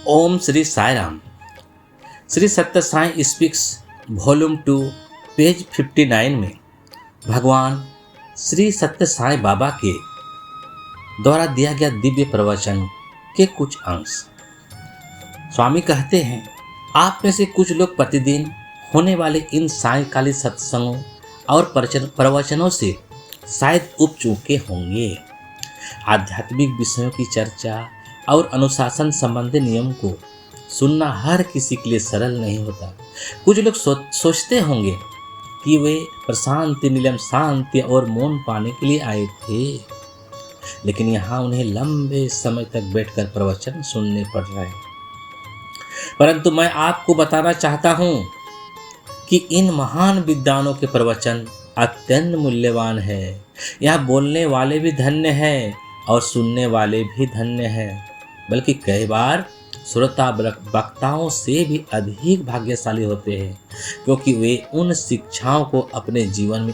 ओम श्री साई राम। श्री सत्य Sai speaks volume 2 page 59 में भगवान श्री सत्य साई बाबा के द्वारा दिया गया दिव्य प्रवचन के कुछ अंश। स्वामी कहते हैं, आप में से कुछ लोग प्रतिदिन होने वाले इन सायंकालीन सत्संगों और प्रवचनों से शायद उब चुके होंगे। आध्यात्मिक विषयों की चर्चा और अनुशासन संबंधी नियम को सुनना हर किसी के लिए सरल नहीं होता। कुछ लोग सोचते होंगे कि वे प्रशांति, नीलम शांति और मौन पाने के लिए आए थे, लेकिन यहाँ उन्हें लंबे समय तक बैठकर प्रवचन सुनने पड़ रहे हैं। परंतु मैं आपको बताना चाहता हूँ कि इन महान विद्वानों के प्रवचन अत्यंत मूल्यवान है। यहाँ बोलने वाले भी धन्य हैं और सुनने वाले भी धन्य हैं, बल्कि कई बार श्रोता वक्ताओं से भी अधिक भाग्यशाली होते हैं, क्योंकि वे उन शिक्षाओं को अपने जीवन में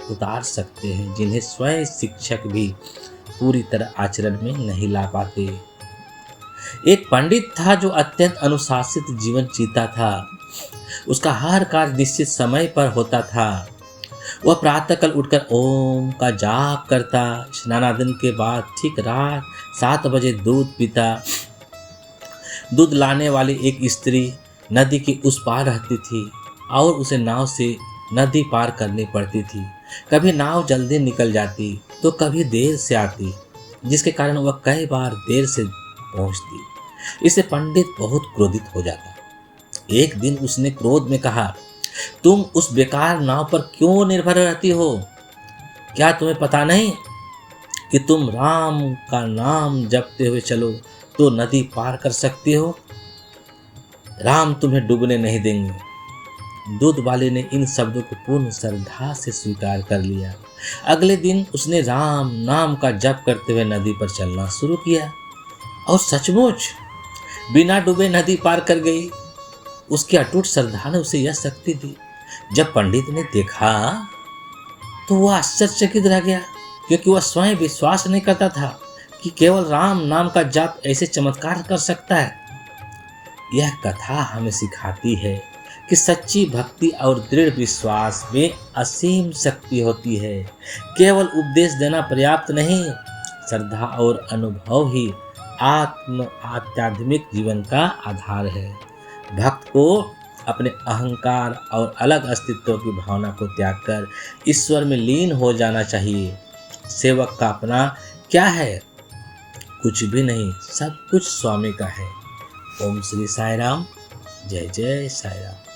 उतार सकते हैं जिन्हें स्वयं शिक्षक भी पूरी तरह आचरण में नहीं ला पाते। एक पंडित था जो अत्यंत अनुशासित जीवन जीता था। उसका हर कार्य निश्चित समय पर होता था। वह प्रातःकाल उठकर ओम का जाप करता, स्नानादन के बाद ठीक रात 7 बजे दूध पीता। दूध लाने वाली एक स्त्री नदी के उस पार रहती थी और उसे नाव से नदी पार करनी पड़ती थी। कभी नाव जल्दी निकल जाती तो कभी देर से आती, जिसके कारण वह कई बार देर से पहुंचती। इससे पंडित बहुत क्रोधित हो जाता। एक दिन उसने क्रोध में कहा, तुम उस बेकार नाव पर क्यों निर्भर रहती हो? क्या तुम्हें पता नहीं कि तुम राम का नाम जपते हुए चलो तो नदी पार कर सकती हो? राम तुम्हें डूबने नहीं देंगे। दूध वाले ने इन शब्दों को पूर्ण श्रद्धा से स्वीकार कर लिया। अगले दिन उसने राम नाम का जप करते हुए नदी पर चलना शुरू किया और सचमुच बिना डूबे नदी पार कर गई। उसकी अटूट श्रद्धा ने उसे यह शक्ति दी। जब पंडित ने देखा तो वह आश्चर्यचकित रह गया, क्योंकि वह स्वयं विश्वास नहीं करता था कि केवल राम नाम का जाप ऐसे चमत्कार कर सकता है। यह कथा हमें सिखाती है कि सच्ची भक्ति और दृढ़ विश्वास में असीम शक्ति होती है। केवल उपदेश देना पर्याप्त नहीं, श्रद्धा और अनुभव ही आध्यात्मिक जीवन का आधार है। भक्त को अपने अहंकार और अलग अस्तित्व की भावना को त्याग कर ईश्वर में लीन हो जाना चाहिए। सेवक का अपना क्या है? कुछ भी नहीं, सब कुछ स्वामी का है। ओम श्री साई राम। जय जय साई राम।